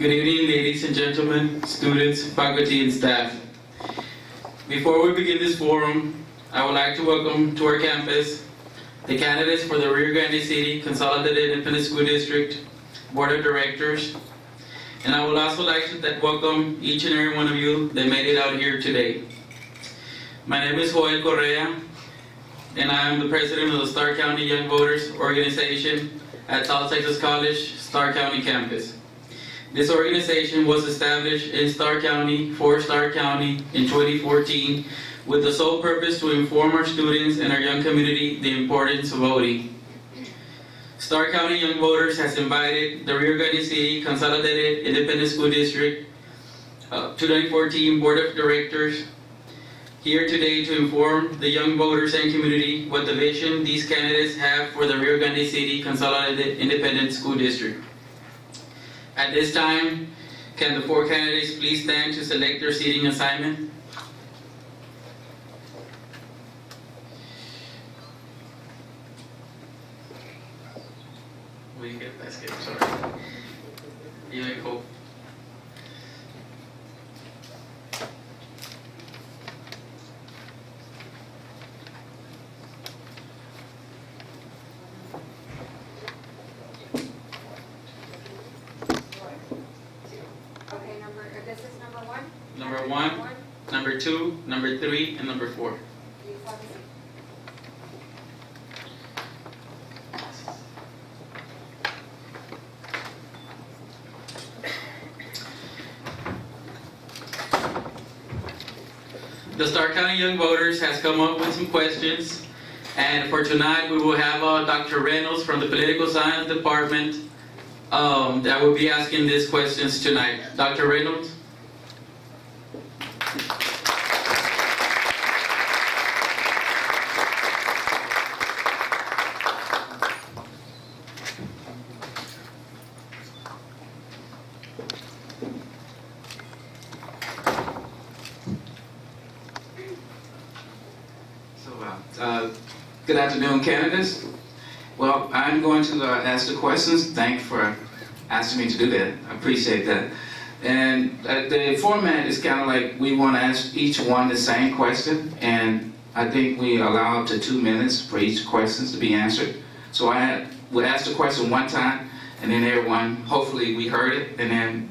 Good evening, ladies and gentlemen, students, faculty, and staff. Before we begin this forum, I would like to welcome to our campus the candidates for the Rio Grande City Consolidated Independent School District Board of Directors. And I would also like to welcome each and every one of you that made it out here today. My name is Joel Correa, and I am the president of the Starr County Young Voters Organization at South Texas College, Starr County campus. This organization was established in Starr County for Starr County in 2014 with the sole purpose to inform our students and our young community the importance of voting. Starr County Young Voters has invited the Rio Grande City Consolidated Independent School District 2014 Board of Directors here today to inform the young voters and community what the vision these candidates have for the Rio Grande City Consolidated Independent School District. At this time, can the four candidates please stand to select their seating assignment? Will you get that skip? Sorry. You may go. This is number one? Number one, number two, number three, and number four. The Starr County Young Voters has come up with some questions, and for tonight we will have Dr. Reynolds from the Political Science Department that will be asking these questions tonight. Dr. Reynolds? Good afternoon, candidates. Well, I'm going to ask the questions. Thank you for asking me to do that. I appreciate that. And the format is kind of like we want to ask each one the same question, and I think we allow up to 2 minutes for each question to be answered. So I would ask the question one time, and then everyone, hopefully we heard it, and then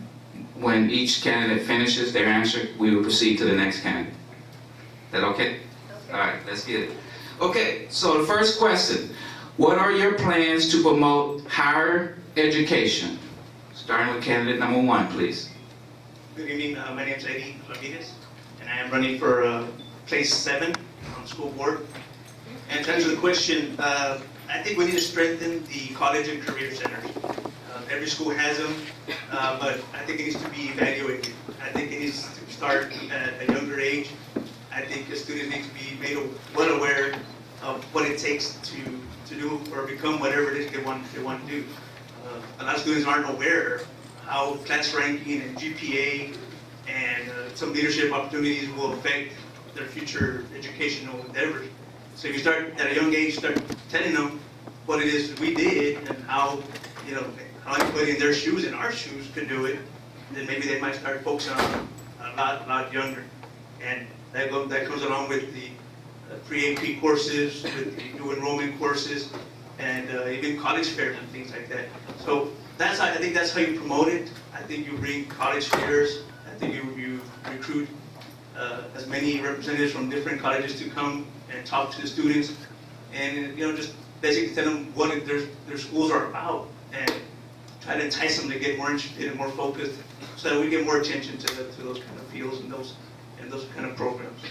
when each candidate finishes their answer, we will proceed to the next candidate. Is that okay? All right, let's get it. Okay, so the first question, what are your plans to promote higher education? Starting with candidate number one, please. Good evening, my name is Eddie Ramirez, and I am running for place 7 on the school board. And to answer the question, I think we need to strengthen the college and career centers. Every school has them, but I think it needs to be evaluated. I think it needs to start at a younger age. I think the students need to be made well aware of what it takes to do or become whatever it is they want to do. A lot of students aren't aware how class ranking and GPA and some leadership opportunities will affect their future educational endeavors. So if you start at a young age, start telling them what it is we did and how anybody in their shoes and our shoes could do it, then maybe they might start focusing on a lot younger. And that comes along with the pre-AP courses, with the new enrollment courses, and even college fairs and things like that. So I think that's how you promote it. I think you bring college fairs. I think you recruit as many representatives from different colleges to come and talk to the students, and just basically tell them what their schools are about, and try to entice them to get more interested and more focused, so that we get more attention to those kind of fields and those kind of programs.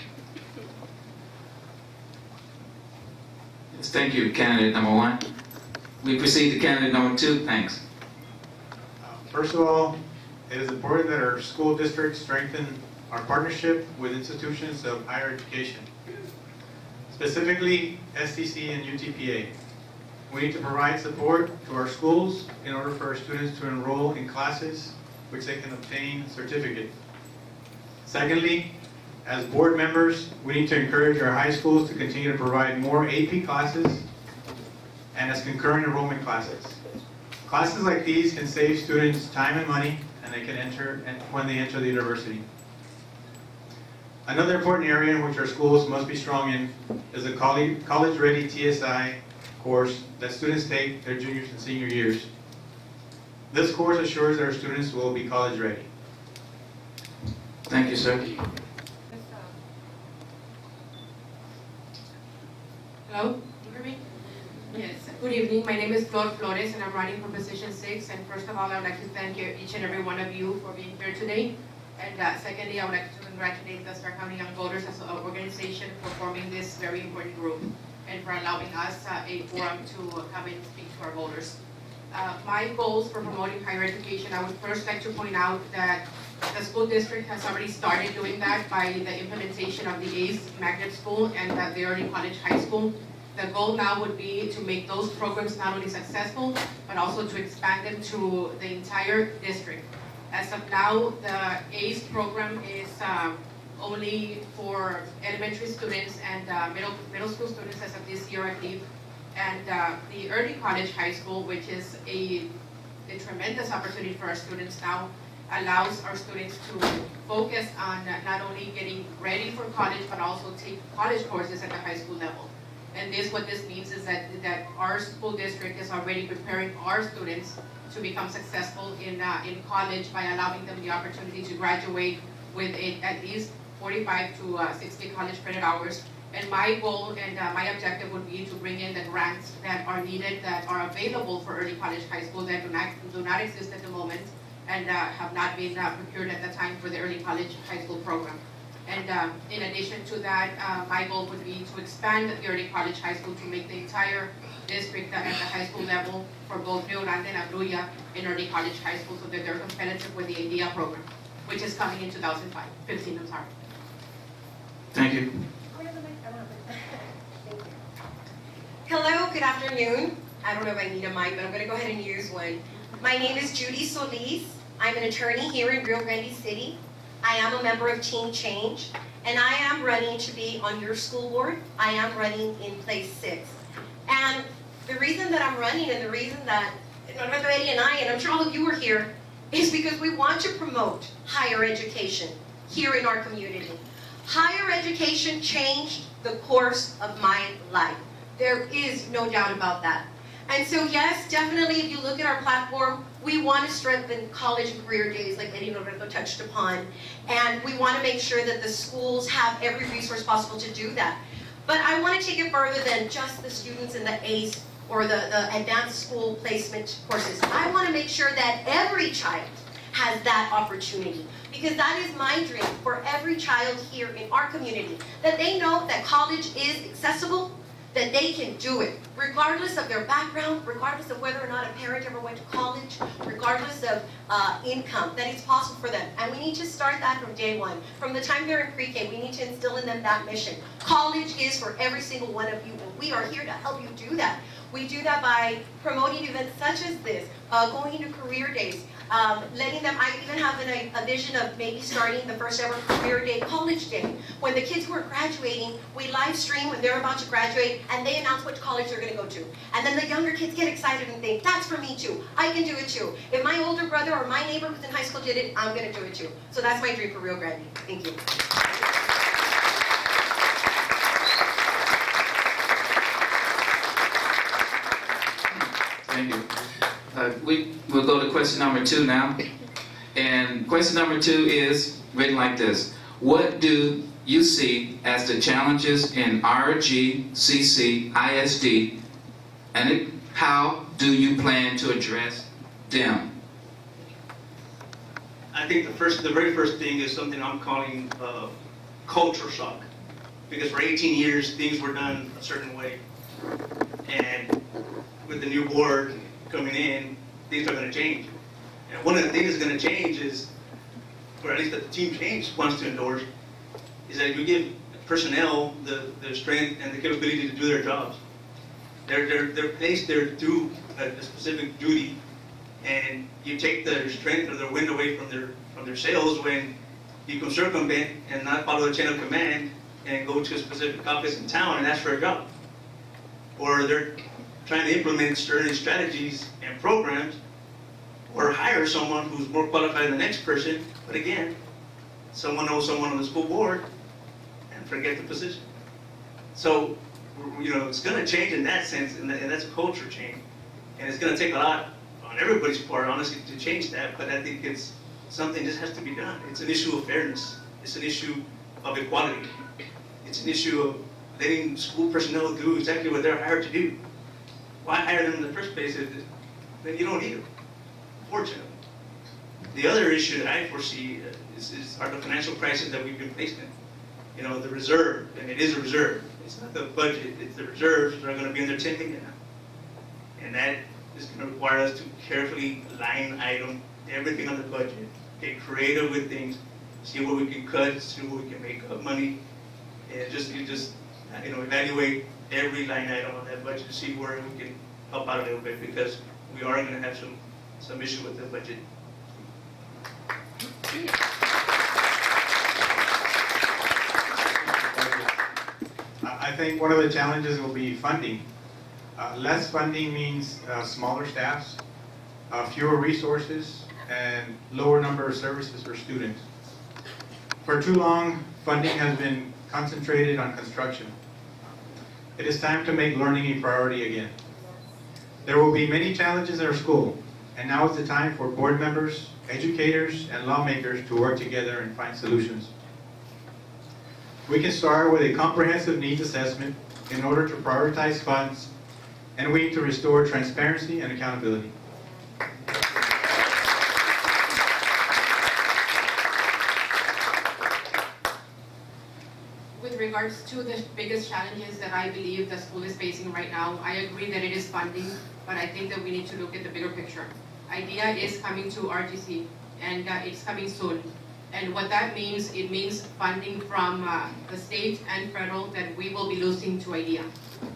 Yes, thank you, candidate number one. We proceed to candidate number two. Thanks. First of all, it is important that our school districts strengthen our partnership with institutions of higher education, specifically STC and UTPA. We need to provide support to our schools in order for our students to enroll in classes which they can obtain a certificate. Secondly, as board members, we need to encourage our high schools to continue to provide more AP classes and as concurrent enrollment classes. Classes like these can save students time and money and when they enter the university. Another important area in which our schools must be strong in is the college-ready TSI course that students take their juniors and senior years. This course assures that our students will be college ready. Thank you, sir. Hello, you hear me? Yes. Good evening. My name is Flor Flores, and I'm running for position 6. And first of all, I would like to thank each and every one of you for being here today. And secondly, I would like to congratulate the Starr County Young Voters as an organization for forming this very important group and for allowing us a forum to come and speak to our voters. My goals for promoting higher education, I would first like to point out that the school district has already started doing that by the implementation of the ACE magnet school and the early college high school. The goal now would be to make those programs not only successful, but also to expand them to the entire district. As of now, the ACE program is only for elementary students and middle school students as of this year, I believe. And the early college high school, which is a tremendous opportunity for our students now, allows our students to focus on not only getting ready for college, but also take college courses at the high school level. And what this means is that our school district is already preparing our students to become successful in college by allowing them the opportunity to graduate with at least 45 to 60 college credit hours. And my goal and my objective would be to bring in the grants that are needed, that are available for early college high school that do not exist at the moment and have not been procured at the time for the early college high school program. And in addition to that, my goal would be to expand the early college high school to make the entire district at the high school level for both Rio Grande and Abruzaya in early college high school so that they're competitive with the ADIA program, which is coming in 2015, I'm sorry. Thank you. Hello, good afternoon. I don't know if I need a mic, but I'm going to go ahead and use one. My name is Judy Solis. I'm an attorney here in Rio Grande City. I am a member of Team Change, and I am running to be on your school board. I am running in place 6. And the reason that I'm running and the reason that Norberto Eddie and I, and I'm sure all of you are here, is because we want to promote higher education here in our community. Higher education changed the course of my life. There is no doubt about that. And so yes, definitely if you look at our platform, we want to strengthen college and career days like Eddie Norberto touched upon. And we want to make sure that the schools have every resource possible to do that. But I want to take it further than just the students in the ACE or the advanced school placement courses. I want to make sure that every child has that opportunity. Because that is my dream for every child here in our community. That they know that college is accessible, that they can do it, regardless of their background, regardless of whether or not a parent ever went to college, regardless of income, that it's possible for them. And we need to start that from day one. From the time they're in pre-K, we need to instill in them that mission. College is for every single one of you, and we are here to help you do that. We do that by promoting events such as this, going into career days, letting them, I even have a vision of maybe starting the first ever career day, college day. When the kids who are graduating, we live stream when they're about to graduate and they announce which college they're going to go to. And then the younger kids get excited and think, that's for me too, I can do it too. If my older brother or my neighbor who's in high school did it, I'm going to do it too. So that's my dream for Rio Grande. Thank you. Thank you. We'll go to question number 2 now. And question number 2 is written like this. What do you see as the challenges in RGC CISD, and how do you plan to address them? I think the very first thing is something I'm calling culture shock. Because for 18 years, things were done a certain way. And with the new board coming in, things are going to change. And one of the things that's going to change is, or at least that the Team Change wants to endorse, is that you give personnel the strength and the capability to do their jobs. They're placed there to do a specific duty, and you take their strength or their wind away from their sails when you can circumvent and not follow the chain of command and go to a specific office in town and ask for a job. Or they're trying to implement certain strategies and programs or hire someone who's more qualified than the next person, but again, someone knows someone on the school board and forget the position. So, it's going to change in that sense, and that's a culture change. And it's going to take a lot on everybody's part, honestly, to change that, but I think it's something that has to be done. It's an issue of fairness. It's an issue of equality. It's an issue of letting school personnel do exactly what they're hired to do. Why hire them in the first place if then you don't need them, fortunately. The other issue that I foresee are the financial crisis that we've been placed in. The reserve, and it is a reserve. It's not the budget, it's the reserves that are going to be in their 10 million now. And that is going to require us to carefully line item everything on the budget, get creative with things, see where we can cut, see where we can make up money, and just evaluate every line item on that budget to see where we can help out a little bit, because we are going to have some issue with the budget. I think one of the challenges will be funding. Less funding means smaller staffs, fewer resources, and lower number of services for students. For too long, funding has been concentrated on construction. It is time to make learning a priority again. There will be many challenges in our school, and now is the time for board members, educators, and lawmakers to work together and find solutions. We can start with a comprehensive needs assessment in order to prioritize funds, and we need to restore transparency and accountability. With regards to the biggest challenges that I believe the school is facing right now, I agree that it is funding, but I think that we need to look at the bigger picture. IDEA is coming to RGC, and it's coming soon. And what that means, it means funding from the state and federal that we will be losing to IDEA.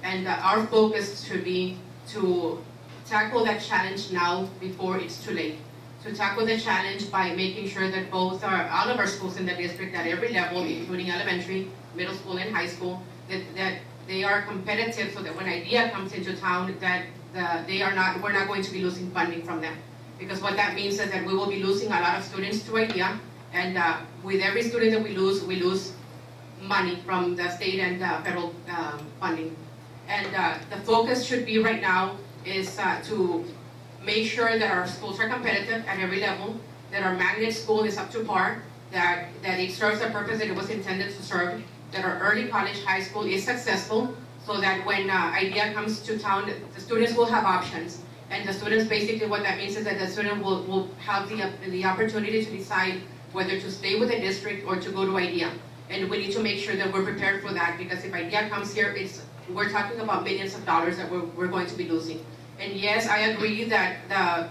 And our focus should be to tackle that challenge now before it's too late. To tackle the challenge by making sure that all of our schools in the district at every level, including elementary, middle school, and high school, that they are competitive, so that when IDEA comes into town, that we're not going to be losing funding from them. Because what that means is that we will be losing a lot of students to IDEA, and with every student that we lose money from the state and federal funding. And the focus should be right now is to make sure that our schools are competitive at every level, that our magnet school is up to par, that it serves the purpose that it was intended to serve, that our early college high school is successful, so that when IDEA comes to town, the students will have options. And the students, basically what that means is that the student will have the opportunity to decide whether to stay with the district or to go to IDEA. And we need to make sure that we're prepared for that, because if IDEA comes here, we're talking about millions of dollars that we're going to be losing. And yes, I agree that the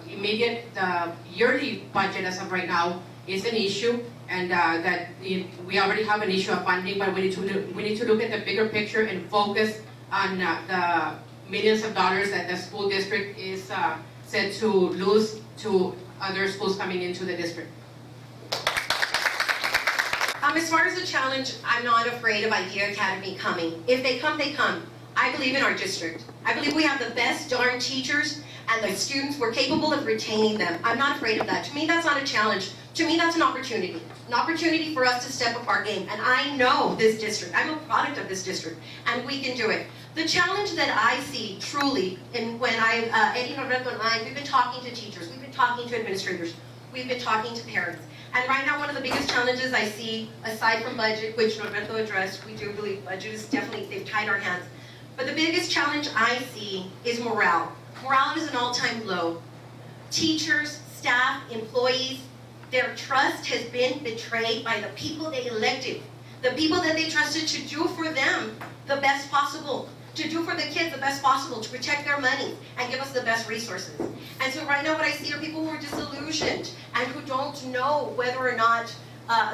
yearly budget as of right now is an issue, and that we already have an issue of funding, but we need to look at the bigger picture and focus on the millions of dollars that the school district is said to lose to other schools coming into the district. As far as the challenge, I'm not afraid of IDEA Academy coming. If they come, they come. I believe in our district. I believe we have the best darn teachers, and the students, we're capable of retaining them. I'm not afraid of that. To me, that's not a challenge. To me, that's an opportunity for us to step up our game. And I know this district. I'm a product of this district, and we can do it. The challenge that I see truly, and when Eddie Norberto and I, we've been talking to teachers, we've been talking to administrators, we've been talking to parents. And right now, one of the biggest challenges I see, aside from budget, which Norberto addressed, we do believe budget is definitely, they've tied our hands. But the biggest challenge I see is morale. Morale is an all-time low. Teachers, staff, employees, their trust has been betrayed by the people they elected. The people that they trusted to do for them the best possible, to do for the kids the best possible, to protect their money and give us the best resources. And so right now what I see are people who are disillusioned and who don't know whether or not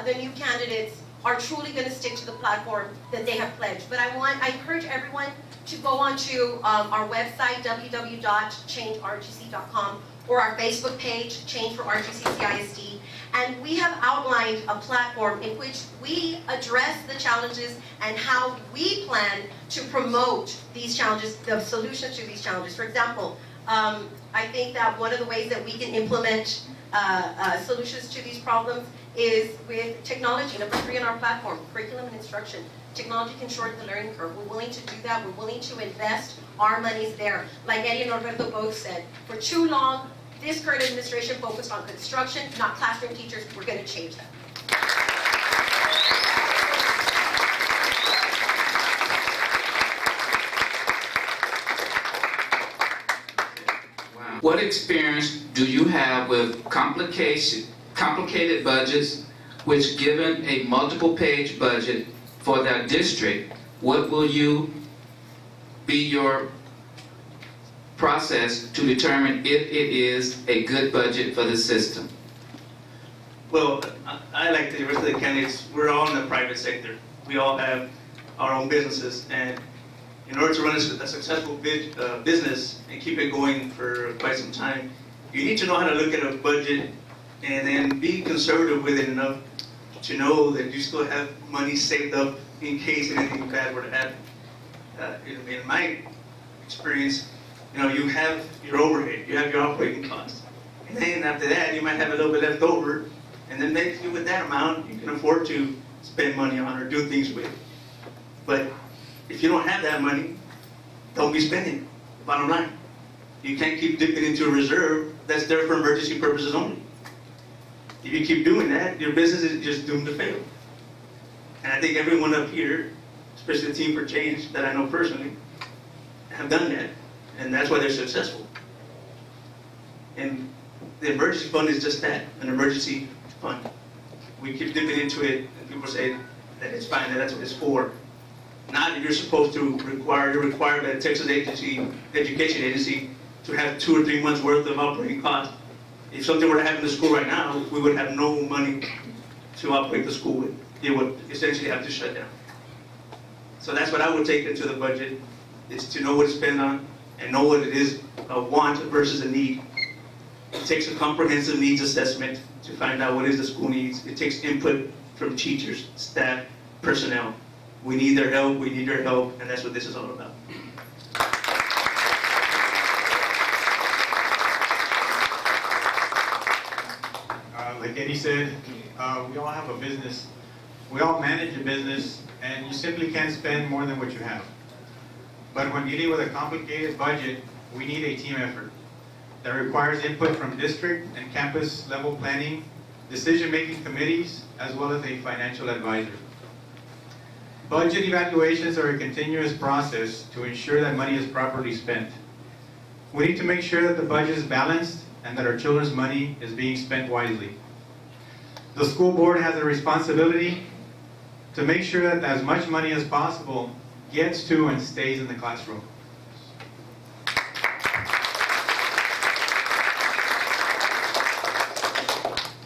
the new candidates are truly going to stick to the platform that they have pledged. But I encourage everyone to go onto our website, www.changergc.com, or our Facebook page, Change for RGC CISD. And we have outlined a platform in which we address the challenges and how we plan to promote these challenges, the solutions to these challenges. For example, I think that one of the ways that we can implement solutions to these problems is with technology. Number 3 on our platform, curriculum and instruction. Technology can shorten the learning curve. We're willing to do that. We're willing to invest our monies there. Like Eddie and Roberto both said, for too long, this current administration focused on construction, not classroom teachers. We're going to change that. Wow. What experience do you have with complicated budgets, which given a multiple page budget for that district, what will be your process to determine if it is a good budget for the system? Well, I like the rest of the candidates, we're all in the private sector. We all have our own businesses, and in order to run a successful business and keep it going for quite some time, you need to know how to look at a budget and then be conservative with it enough to know that you still have money saved up in case anything bad were to happen. In my experience, you have your overhead, you have your operating costs. And then after that, you might have a little bit left over, and then maybe with that amount, you can afford to spend money on or do things with. But if you don't have that money, don't be spending it, bottom line. You can't keep dipping into a reserve that's there for emergency purposes only. If you keep doing that, your business is just doomed to fail. And I think everyone up here, especially the Team for Change that I know personally, have done that. And that's why they're successful. And the emergency fund is just that, an emergency fund. We keep dipping into it, and people say that it's fine, that that's what it's for. Not that you're supposed to you're required by the Texas Education Agency to have 2 or 3 months worth of operating costs. If something were to happen to the school right now, we would have no money to operate the school with. It would essentially have to shut down. So that's what I would take into the budget, is to know what to spend on and know what it is a want versus a need. It takes a comprehensive needs assessment to find out what is the school needs. It takes input from teachers, staff, personnel. We need their help, we need their help, and that's what this is all about. Like Eddie said, we all have a business. We all manage a business, and you simply can't spend more than what you have. But when dealing with a complicated budget, we need a team effort that requires input from district and campus level planning, decision-making committees, as well as a financial advisor. Budget evaluations are a continuous process to ensure that money is properly spent. We need to make sure that the budget is balanced and that our children's money is being spent wisely. The school board has a responsibility to make sure that as much money as possible gets to and stays in the classroom.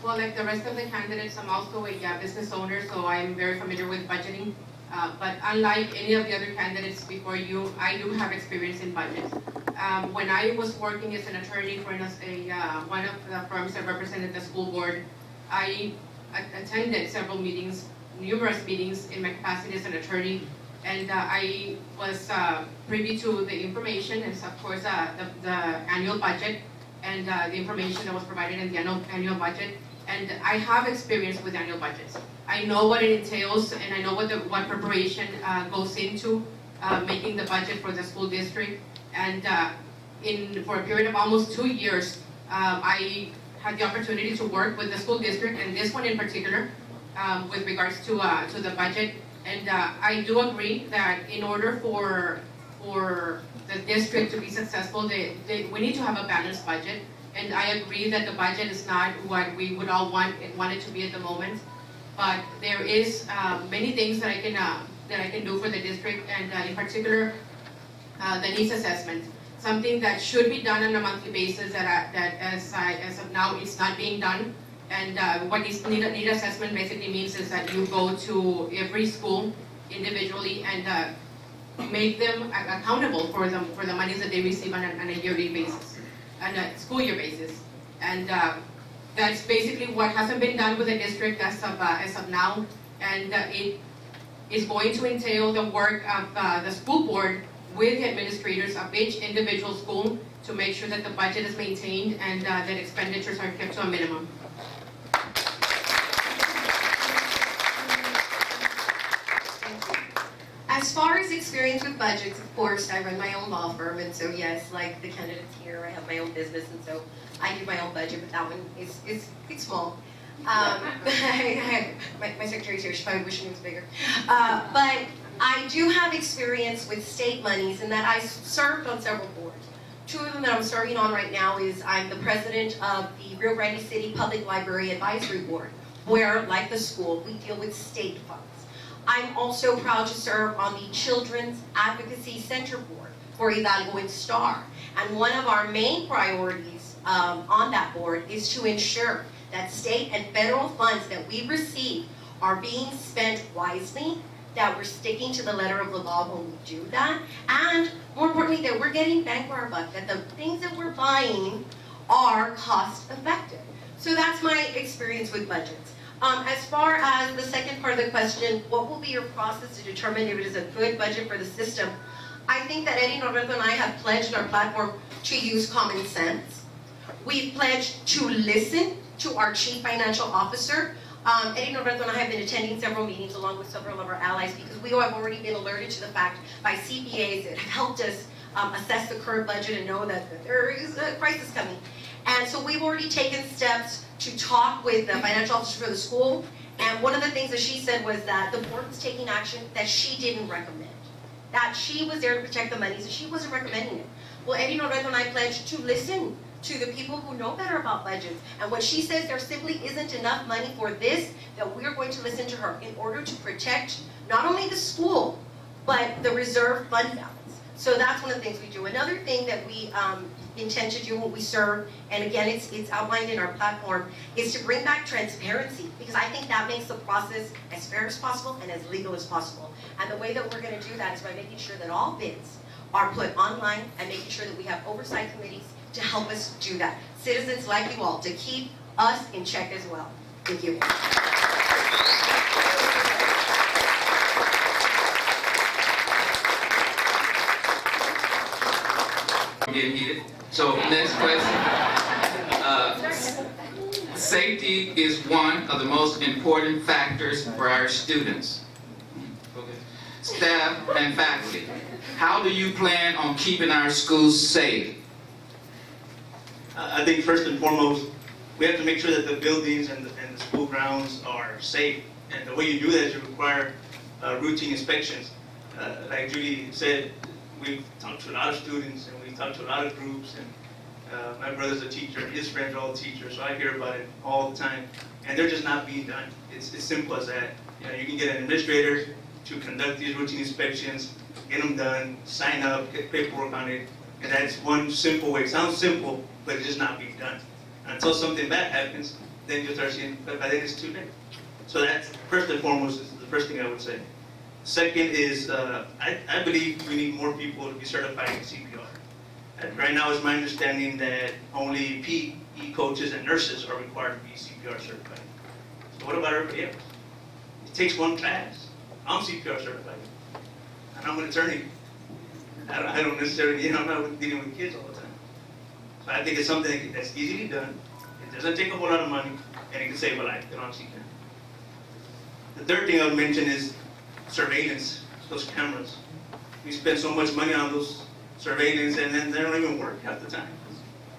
Well, like the rest of the candidates, I'm also a business owner, so I'm very familiar with budgeting. But unlike any of the other candidates before you, I do have experience in budgets. When I was working as an attorney for one of the firms that represented the school board, I attended several meetings, numerous meetings in my capacity as an attorney, and I was privy to the information and, of course, the annual budget and the information that was provided in the annual budget. And I have experience with annual budgets. I know what it entails, and I know what preparation goes into making the budget for the school district. And for a period of almost 2 years, I had the opportunity to work with the school district, and this one in particular, with regards to the budget. And I do agree that in order for the district to be successful, we need to have a balanced budget. And I agree that the budget is not what we would all want it to be at the moment. But there is many things that I can do for the district, and in particular, the needs assessment. Something that should be done on a monthly basis that as of now it's not being done. And what this need assessment basically means is that you go to every school individually and make them accountable for the monies that they receive on a yearly basis, on a school year basis. And that's basically what hasn't been done with the district as of now. And it is going to entail the work of the school board with the administrators of each individual school to make sure that the budget is maintained and that expenditures are kept to a minimum. As far as experience with budgets, of course, I run my own law firm, and so yes, like the candidates here, I have my own business, and so I do my own budget, but that one is it's small. My secretary's here, she's probably wishing it was bigger. But I do have experience with state monies in that I served on several boards. Two of them that I'm serving on right now is I'm the president of the Rio Grande City Public Library Advisory Board, where, like the school, we deal with state funds. I'm also proud to serve on the Children's Advocacy Center Board for Hidalgo and Starr. And one of our main priorities on that board is to ensure that state and federal funds that we receive are being spent wisely, that we're sticking to the letter of the law when we do that, and more importantly, that we're getting bang for our buck, that the things that we're buying are cost effective. So that's my experience with budgets. As far as the second part of the question, what will be your process to determine if it is a good budget for the system? I think that Eddie Norberto and I have pledged in our platform to use common sense. We've pledged to listen to our chief financial officer. Eddie Norberto and I have been attending several meetings along with several of our allies because we have already been alerted to the fact by CPAs that have helped us assess the current budget and know that there is a crisis coming. And so we've already taken steps to talk with the financial officer for the school. And one of the things that she said was that the board was taking action that she didn't recommend. That she was there to protect the money, so she wasn't recommending it. Well, Eddie Norberto and I pledged to listen to the people who know better about budgets. And when she says there simply isn't enough money for this, that we're going to listen to her in order to protect not only the school, but the reserve fund balance. So that's one of the things we do. Another thing that we intend to do when we serve, and again, it's outlined in our platform, is to bring back transparency, because I think that makes the process as fair as possible and as legal as possible. And the way that we're going to do that is by making sure that all bids are put online and making sure that we have oversight committees to help us do that. Citizens like you all, to keep us in check as well. Thank you. Getting heated. So next question. Safety is one of the most important factors for our students. Okay. Staff and faculty, how do you plan on keeping our schools safe? I think first and foremost, we have to make sure that the buildings and the school grounds are safe. And the way you do that is you require routine inspections. Like Judy said, we've talked to a lot of students and we've talked to a lot of groups, and my brother's a teacher, his friends are all teachers, so I hear about it all the time. And they're just not being done. It's as simple as that. You know, you can get an administrator to conduct these routine inspections, get them done, sign up, get paperwork on it, and that's one simple way. It sounds simple, but it's just not being done. Until something bad happens, then you'll start seeing, but by then it's too late. So that's, first and foremost, is the first thing I would say. Second is, I believe we need more people to be certified in CPR. And right now, it's my understanding that only PE coaches and nurses are required to be CPR certified. So what about everybody else? It takes one class. I'm CPR certified, and I'm an attorney. I don't necessarily, I'm not dealing with kids all the time. So I think it's something that's easily done. It doesn't take a whole lot of money, and it can save a life. Get on CPR. The third thing I would mention is surveillance, those cameras. We spend so much money on those surveillance, and then they don't even work half the time.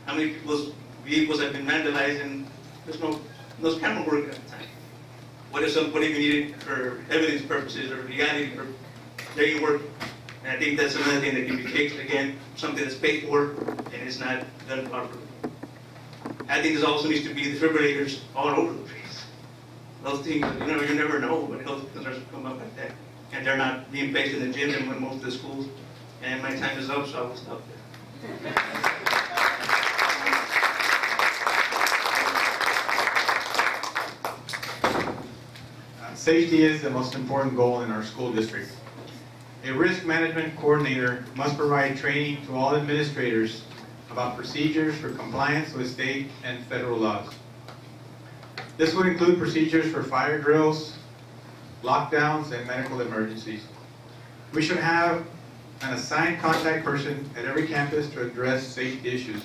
How many people's vehicles have been vandalized and those cameras work at the time? What if you need it for evidence purposes or legality purposes? They ain't working. And I think that's another thing that can be fixed. Again, something that's paid for and it's not done properly. I think there also needs to be defibrillators all over the place. Those things, you never know when health concerns come up like that. And they're not being placed in the gym in most of the schools. And my time is up, so I will stop there. Safety is the most important goal in our school district. A risk management coordinator must provide training to all administrators about procedures for compliance with state and federal laws. This would include procedures for fire drills, lockdowns, and medical emergencies. We should have an assigned contact person at every campus to address safety issues.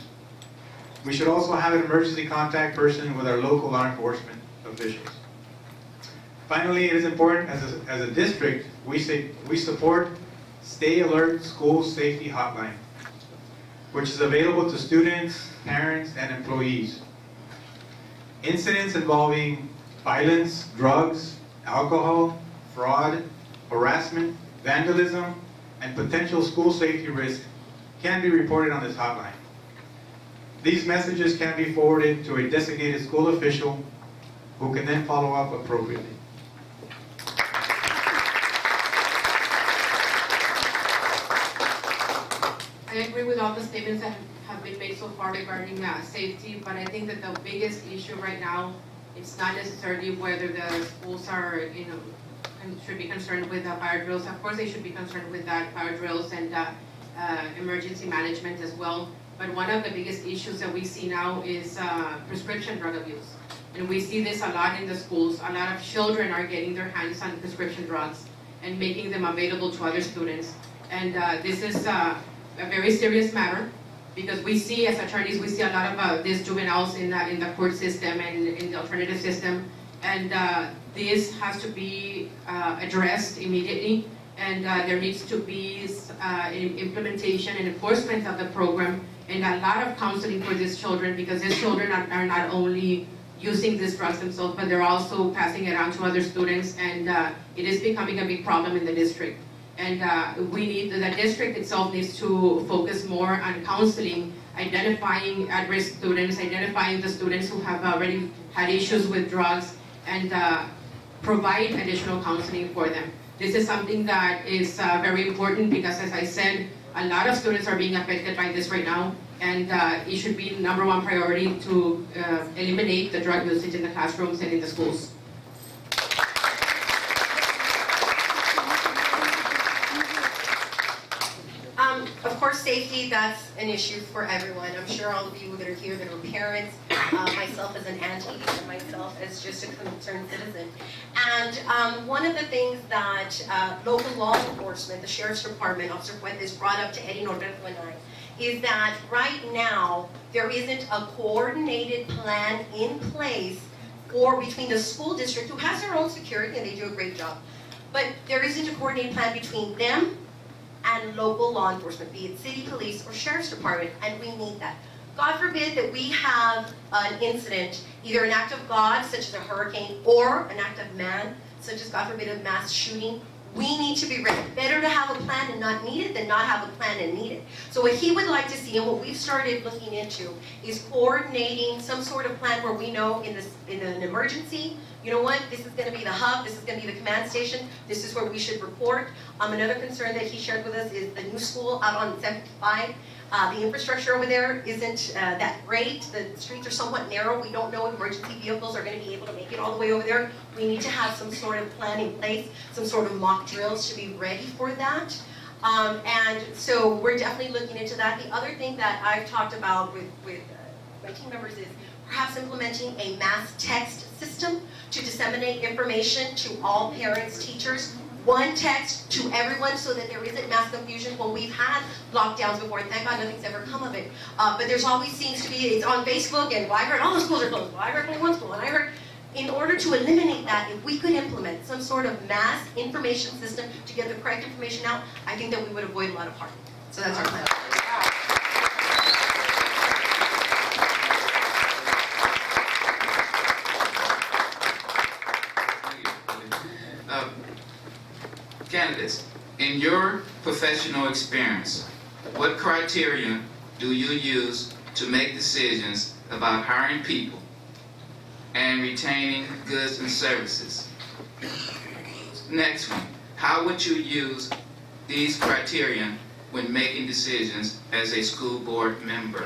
We should also have an emergency contact person with our local law enforcement officials. Finally, it is important as a district, we support Stay Alert School Safety Hotline, which is available to students, parents, and employees. Incidents involving violence, drugs, alcohol, fraud, harassment, vandalism, and potential school safety risk can be reported on this hotline. These messages can be forwarded to a designated school official who can then follow up appropriately. I agree with all the statements that have been made so far regarding safety, but I think that the biggest issue right now, it's not necessarily whether the schools are, should be concerned with fire drills. Of course, they should be concerned with that, fire drills and emergency management as well. But one of the biggest issues that we see now is prescription drug abuse. And we see this a lot in the schools. A lot of children are getting their hands on prescription drugs and making them available to other students. And this is a very serious matter, because we see, as attorneys, we see a lot of these juveniles in the court system and in the alternative system, and this has to be addressed immediately, and there needs to be implementation and enforcement of the program, and a lot of counseling for these children, because these children are not only using these drugs themselves, but they're also passing it on to other students, and it is becoming a big problem in the district. And the district itself needs to focus more on counseling, identifying at-risk students, identifying the students who have already had issues with drugs, and provide additional counseling for them. This is something that is very important because, as I said, a lot of students are being affected by this right now, and it should be the #1 priority to eliminate the drug usage in the classrooms and in the schools. Of course, safety, that's an issue for everyone. I'm sure all of you that are here that are parents, myself as an auntie, and myself as just a concerned citizen. And one of the things that local law enforcement, the Sheriff's Department, Officer Fuentes, brought up to Eddie Norberto and I, is that right now, there isn't a coordinated plan in place between the school district, who has their own security, and they do a great job, but there isn't a coordinated plan between them and local law enforcement, be it city police or sheriff's department, and we need that. God forbid that we have an incident, either an act of God, such as a hurricane, or an act of man, such as, God forbid, a mass shooting. We need to be ready. Better to have a plan and not need it than not have a plan and need it. So what he would like to see, and what we've started looking into, is coordinating some sort of plan where we know in an emergency, you know what, this is going to be the hub, this is going to be the command station, this is where we should report. Another concern that he shared with us is the new school out on 75. The infrastructure over there isn't that great. The streets are somewhat narrow. We don't know if emergency vehicles are going to be able to make it all the way over there. We need to have some sort of plan in place, some sort of mock drills to be ready for that. And so we're definitely looking into that. The other thing that I've talked about with my team members is perhaps implementing a mass text system to disseminate information to all parents, teachers, one text to everyone so that there isn't mass confusion when we've had lockdowns before. And thank God nothing's ever come of it. But there's always seems to be, it's on Facebook, and well, I heard all the schools are closed. Well, I heard only one school, and I heard, in order to eliminate that, if we could implement some sort of mass information system to get the correct information out, I think that we would avoid a lot of harm. So that's our plan. Candidates, in your professional experience, what criteria do you use to make decisions about hiring people and retaining goods and services? Next one, how would you use these criteria when making decisions as a school board member?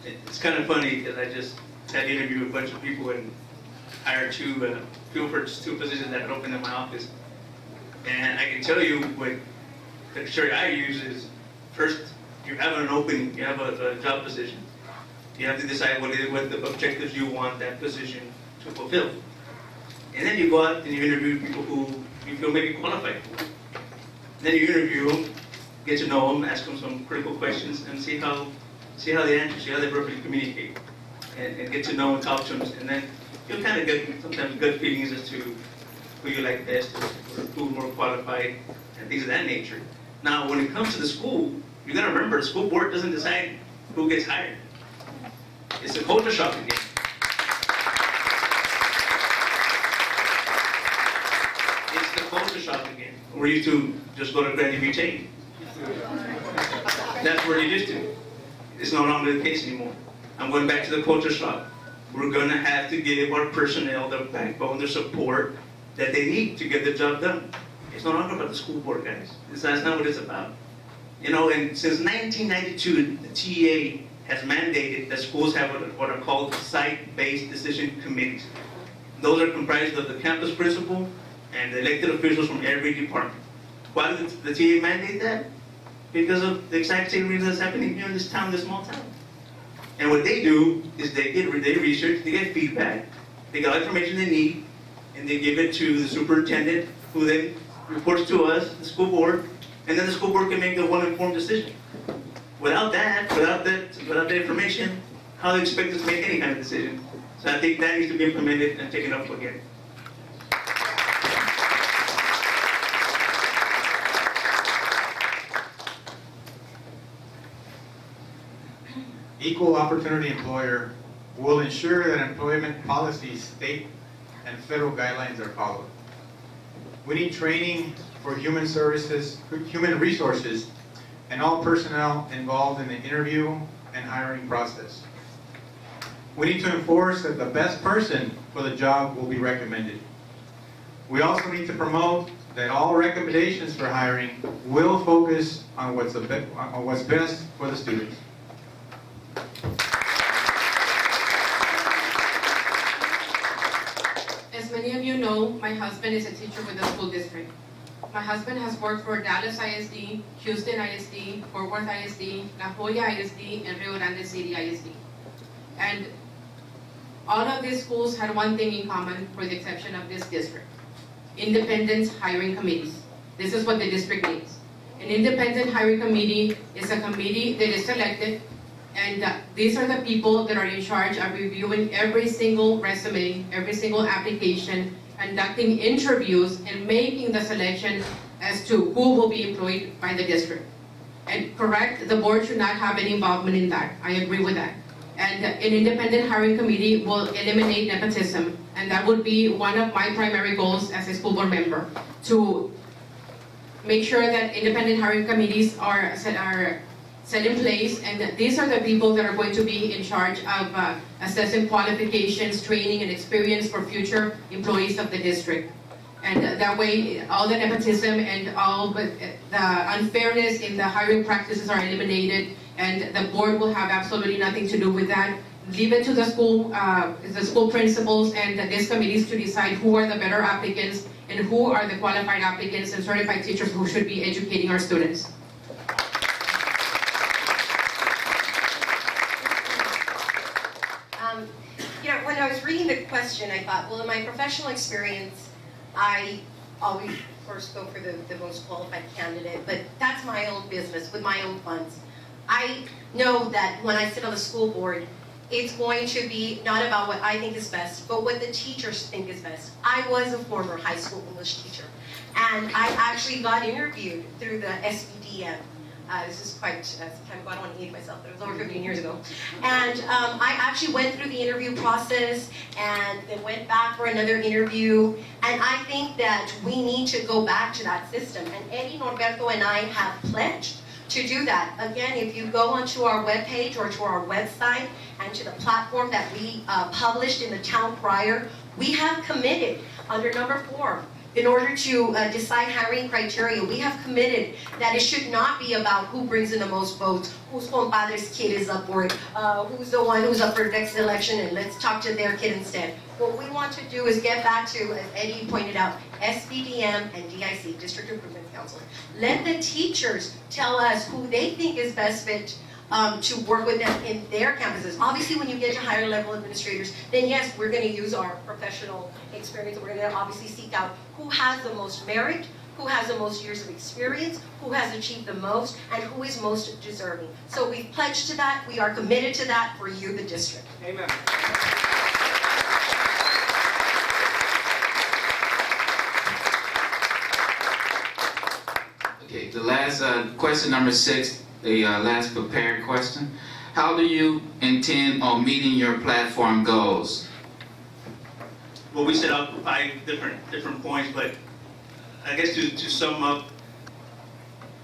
It's kind of funny because I just had an interview with a bunch of people and hired two people for two positions that had opened in my office. And I can tell you what the criteria I use is, first, you have an opening, you have a job position. You have to decide what the objectives you want that position to fulfill. And then you go out and you interview people who you feel maybe qualified for. Then you interview them, get to know them, ask them some critical questions, and see how they answer, see how they verbally communicate, and get to know and talk to them, and then you'll kind of get sometimes good feelings as to who you like best, or who's more qualified, and things of that nature. Now, when it comes to the school, you got to remember, the school board doesn't decide who gets hired. It's a culture shock again. It's the culture shock again. We're used to just go to Granny Butane. That's where it used to. It's no longer the case anymore. I'm going back to the culture shock. We're going to have to give our personnel the backbone, the support that they need to get the job done. It's no longer about the school board, guys. That's not what it's about. You know, and since 1992, the TEA has mandated that schools have what are called site-based decision committees. Those are comprised of the campus principal and the elected officials from every department. Why did the TEA mandate that? Because of the exact same reason that's happening here in this town, this small town. And what they do is they research, they get feedback, they get all the information they need, and they give it to the superintendent, who then reports to us, the school board, and then the school board can make a well-informed decision. Without that information, how do you expect us to make any kind of decision? So I think that needs to be implemented and taken up again. Equal opportunity employer will ensure that employment policies, state and federal guidelines are followed. We need training for human resources, and all personnel involved in the interview and hiring process. We need to enforce that the best person for the job will be recommended. We also need to promote that all recommendations for hiring will focus on what's best for the students. As many of you know, my husband is a teacher with the school district. My husband has worked for Dallas ISD, Houston ISD, Fort Worth ISD, La Jolla ISD, and Rio Grande City ISD. And all of these schools had one thing in common, for the exception of this district: independent hiring committees. This is what the district needs. An independent hiring committee is a committee that is selected, and these are the people that are in charge of reviewing every single resume, every single application, conducting interviews, and making the selection as to who will be employed by the district. And correct, the board should not have any involvement in that. I agree with that. And an independent hiring committee will eliminate nepotism, and that would be one of my primary goals as a school board member, to make sure that independent hiring committees are set in place, and these are the people that are going to be in charge of assessing qualifications, training, and experience for future employees of the district. And that way, all the nepotism and all the unfairness in the hiring practices are eliminated, and the board will have absolutely nothing to do with that. Leave it to the school principals and these committees to decide who are the better applicants and who are the qualified applicants and certified teachers who should be educating our students. When I was reading the question, I thought, well, in my professional experience, I always first go for the most qualified candidate, but that's my own business with my own funds. I know that when I sit on the school board, it's going to be not about what I think is best, but what the teachers think is best. I was a former high school English teacher, and I actually got interviewed through the SBDM. This is quite some time ago. I don't want to age myself, but it was over 15 years ago. And I actually went through the interview process and then went back for another interview. And I think that we need to go back to that system. And Eddie, Norberto, and I have pledged to do that. Again, if you go onto our webpage or to our website and to the platform that we published in the town crier, we have committed under number 4. In order to decide hiring criteria, we have committed that it should not be about who brings in the most votes, whose compadre's kid is up for it, who's the one who's up for the next election, and let's talk to their kid instead. What we want to do is get back to, as Eddie pointed out, SBDM and DIC, District Improvement Council. Let the teachers tell us who they think is best fit to work with them in their campuses. Obviously, when you get to higher level administrators, then yes, we're going to use our professional experience. We're going to obviously seek out who has the most merit, who has the most years of experience, who has achieved the most, and who is most deserving. So we've pledged to that, we are committed to that for you, the district. Amen. Okay, the last question, number 6, the last prepared question. How do you intend on meeting your platform goals? Well, we set out 5 different points, but I guess to sum up,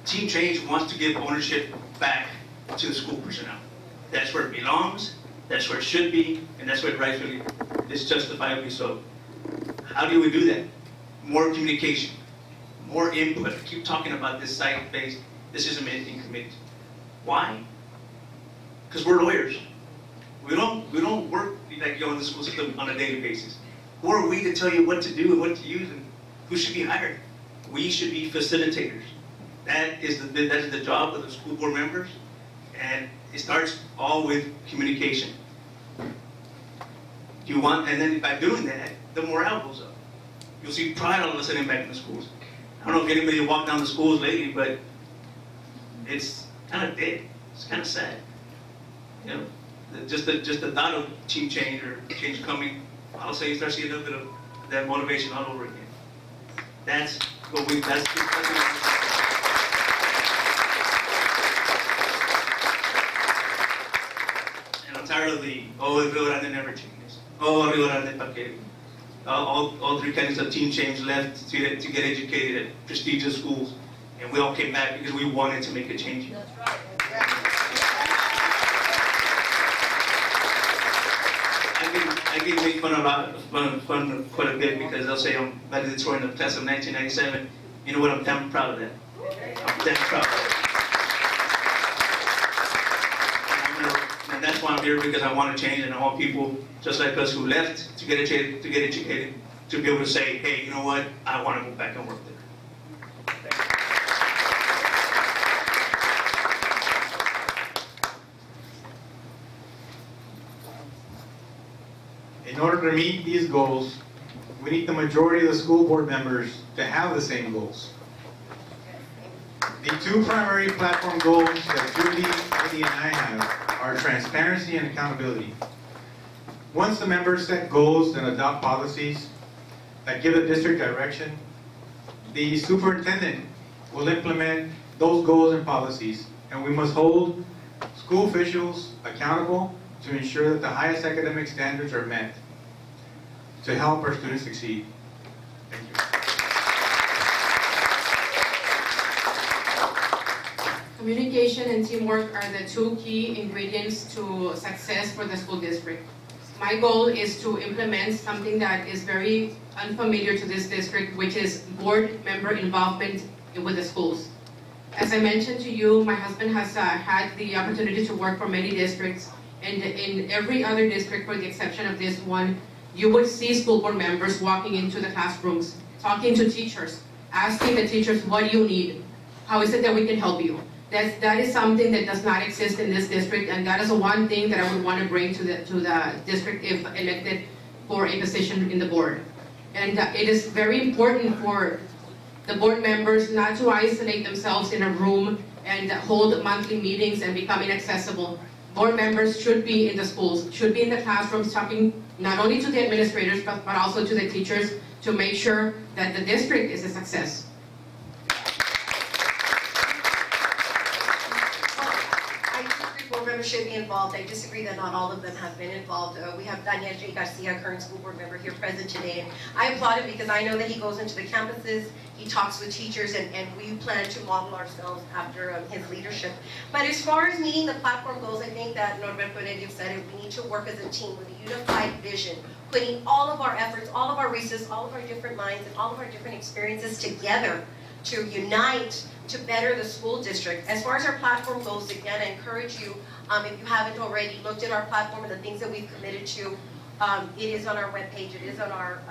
Team Change wants to give ownership back to the school personnel. That's where it belongs, that's where it should be, and that's where it rightfully is justifiably so. How do we do that? More communication, more input. I keep talking about this site-based decision-making committee. Why? Because we're lawyers. We don't work like you in the school system on a daily basis. Who are we to tell you what to do and what to use and who should be hired? We should be facilitators. That is the job of the school board members, and it starts all with communication. And then by doing that, the morale goes up. You'll see pride all of a sudden back in the schools. I don't know if anybody walked down the schools lately, but it's kind of dead. It's kind of sad. You know, just the thought of team change or change coming, I'll say you start seeing a little bit of that motivation all over again. That's what we. That's and I'm tired of the el Rio Grande never changes. El Rio Grande pa qué? All 3 candidates of team change left to get educated at prestigious schools, and we all came back because we wanted to make a change. That's right. I get made fun quite a bit because they'll say I'm valedictorian of the class of 1997. You know what? I'm damn proud of that. I'm damn proud of that. And that's why I'm here, because I want to change, and I want people just like us who left to get educated, to be able to say, hey, you know what? I want to go back and work there. In order to meet these goals, we need the majority of the school board members to have the same goals. The 2 primary platform goals that Judy, Eddie, and I have are transparency and accountability. Once the members set goals and adopt policies that give the district direction, the superintendent will implement those goals and policies, and we must hold school officials accountable to ensure that the highest academic standards are met to help our students succeed. Thank you. Communication and teamwork are the 2 key ingredients to success for the school district. My goal is to implement something that is very unfamiliar to this district, which is board member involvement with the schools. As I mentioned to you, my husband has had the opportunity to work for many districts, and in every other district, for the exception of this one, you would see school board members walking into the classrooms, talking to teachers, asking the teachers, what do you need? How is it that we can help you? That is something that does not exist in this district, and that is one thing that I would want to bring to the district if elected for a position in the board. And it is very important for the board members not to isolate themselves in a room and hold monthly meetings and become inaccessible. Board members should be in the schools, should be in the classrooms, talking not only to the administrators, but also to the teachers, to make sure that the district is a success. I disagree board members should be involved. I disagree that not all of them have been involved. We have Daniel J. Garcia, current school board member, here present today. And I applaud him because I know that he goes into the campuses, he talks with teachers, and we plan to model ourselves after his leadership. But as far as meeting the platform goals, I think that Norberto and Eddie said it, we need to work as a team with a unified vision, putting all of our efforts, all of our resources, all of our different minds, and all of our different experiences together to unite to better the school district. As far as our platform goals, again, I encourage you, if you haven't already looked at our platform and the things that we've committed to, it is on our webpage, it is on our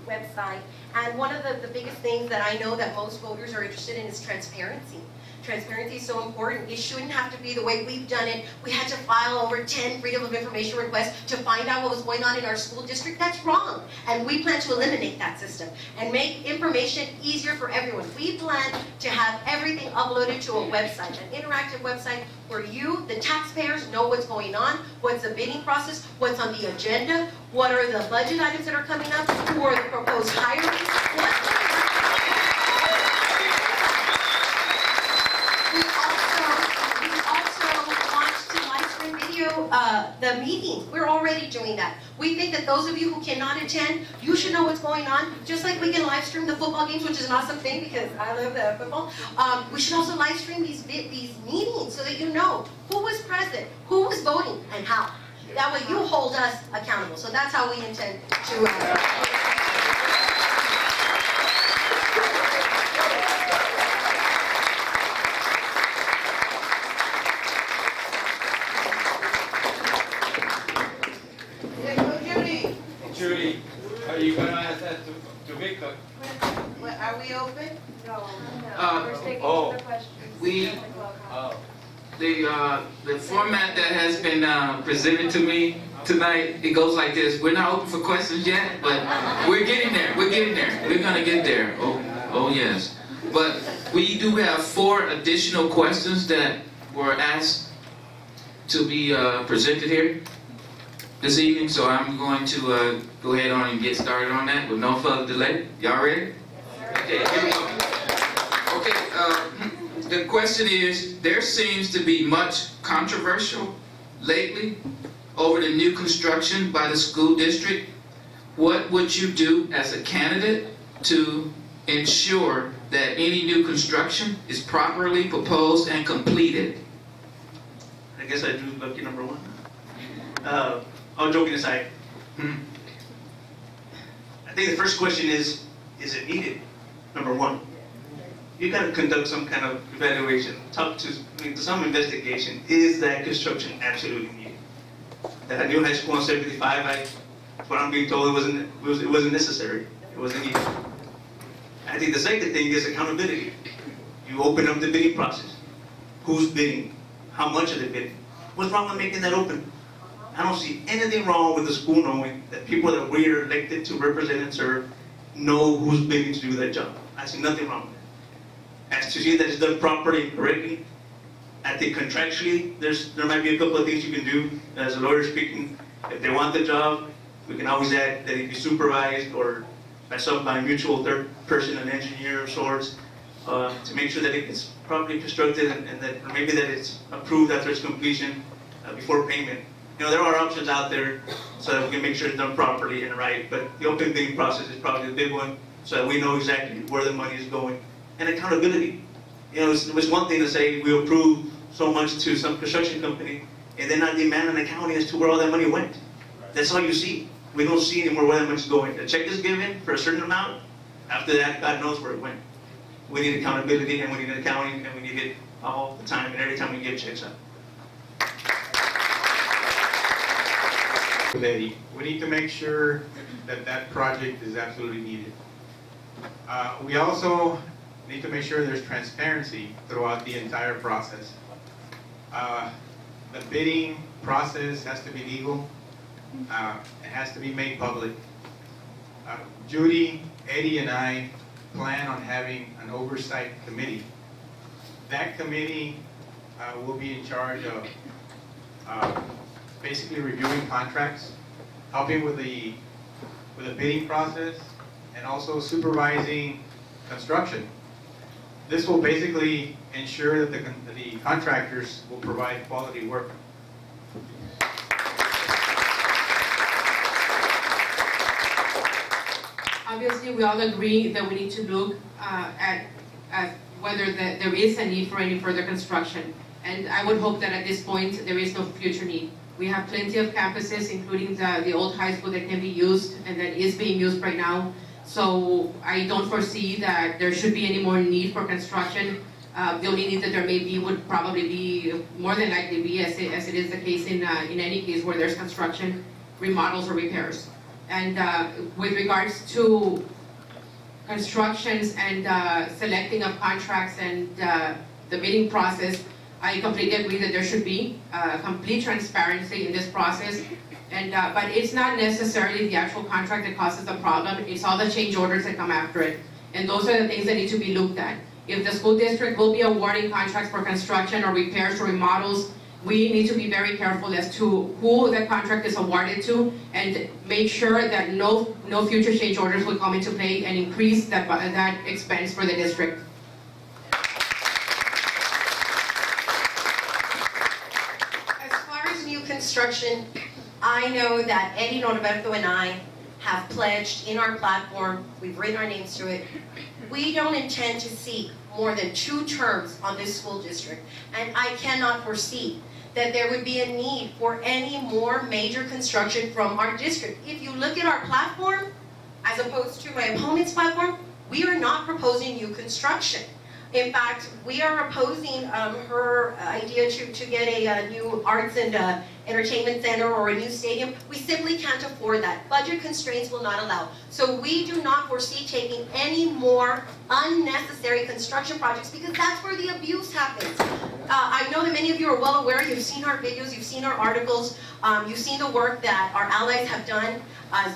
website. And one of the biggest things that I know that most voters are interested in is transparency. Transparency is so important. It shouldn't have to be the way we've done it. We had to file over 10 Freedom of Information requests to find out what was going on in our school district. That's wrong. And we plan to eliminate that system and make information easier for everyone. We plan to have everything uploaded to a website, an interactive website where you, the taxpayers, know what's going on, what's the bidding process, what's on the agenda, what are the budget items that are coming up, who are the proposed hirings, what's going on. We also want to live stream video the meetings. We're already doing that. We think that those of you who cannot attend, you should know what's going on. Just like we can live stream the football games, which is an awesome thing because I love the football. We should also live stream these meetings so that you know who was present, who was voting, and how. That way you hold us accountable. So that's how we intend to. Judy, are you going to ask that to Victor? Are we open? No. We're taking oh, questions. The format that has been presented to me tonight, it goes like this. We're not open for questions yet, but we're getting there. We're getting there. We're going to get there. Oh yes. But we do have 4 additional questions that were asked to be presented here this evening, so I'm going to go ahead on and get started on that with no further delay. Y'all ready? Okay, here we go. Okay, the question is, there seems to be much controversial lately over the new construction by the school district. What would you do as a candidate to ensure that any new construction is properly proposed and completed? I guess I do lucky number 1. All joking aside, I think the first question is it needed? Number 1. You got to conduct some kind of evaluation, do some investigation. Is that construction absolutely needed? That new high school on 75, what I'm being told, it wasn't necessary. It wasn't needed. I think the second thing is accountability. You open up the bidding process. Who's bidding? How much are they bidding? What's wrong with making that open? I don't see anything wrong with the school knowing that people that we are elected to represent and serve know who's bidding to do that job. I see nothing wrong with that. As to see that it's done properly and correctly, I think contractually, there might be a couple of things you can do as a lawyer speaking. If they want the job, we can always add that it be supervised or by a mutual third person, an engineer of sorts, to make sure that it gets properly constructed and that maybe that it's approved after its completion before payment. You know, there are options out there so that we can make sure it's done properly and right, but the open bidding process is probably the big one so that we know exactly where the money is going. And accountability. You know, it's one thing to say we approve so much to some construction company and then not demand an accounting as to where all that money went. That's all you see. We don't see anymore where that money's going. A check is given for a certain amount. After that, God knows where it went. We need accountability and we need accounting and we need it all the time and every time we get checks out. We need to make sure that that project is absolutely needed. We also need to make sure there's transparency throughout the entire process. The bidding process has to be legal. It has to be made public. Judy, Eddie, and I plan on having an oversight committee. That committee will be in charge of basically reviewing contracts, helping with the bidding process, and also supervising construction. This will basically ensure that the contractors will provide quality work. Obviously, we all agree that we need to look at whether there is a need for any further construction. And I would hope that at this point, there is no future need. We have plenty of campuses, including the old high school that can be used and that is being used right now. So I don't foresee that there should be any more need for construction. The only need that there may be would probably be, more than likely be, as it is the case in any case where there's construction, remodels or repairs. And with regards to constructions and selecting of contracts and the bidding process, I completely agree that there should be complete transparency in this process. And, but it's not necessarily the actual contract that causes the problem, it's all the change orders that come after it. And those are the things that need to be looked at. If the school district will be awarding contracts for construction or repairs or remodels, we need to be very careful as to who the contract is awarded to and make sure that no future change orders will come into play and increase that expense for the district. As far as new construction, I know that Eddie Norberto and I have pledged in our platform, we've written our names to it, we don't intend to seek more than 2 terms on this school district. And I cannot foresee that there would be a need for any more major construction from our district. If you look at our platform, as opposed to my opponent's platform, we are not proposing new construction. In fact, we are opposing her idea to get a new arts and entertainment center or a new stadium. We simply can't afford that. Budget constraints will not allow. So we do not foresee taking any more unnecessary construction projects because that's where the abuse happens. I know that many of you are well aware, you've seen our videos, you've seen our articles, you've seen the work that our allies have done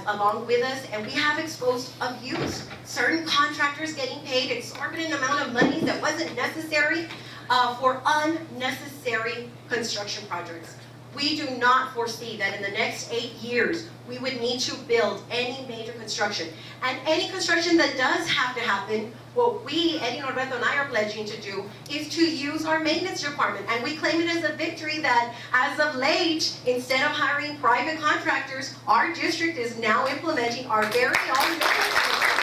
along with us, and we have exposed abuse. Certain contractors getting paid exorbitant amount of money that wasn't necessary for unnecessary construction projects. We do not foresee that in the next 8 years we would need to build any major construction. And any construction that does have to happen, what we, Eddie Norberto and I, are pledging to do is to use our maintenance department. And we claim it as a victory that as of late, instead of hiring private contractors, our district is now implementing our very own maintenance department.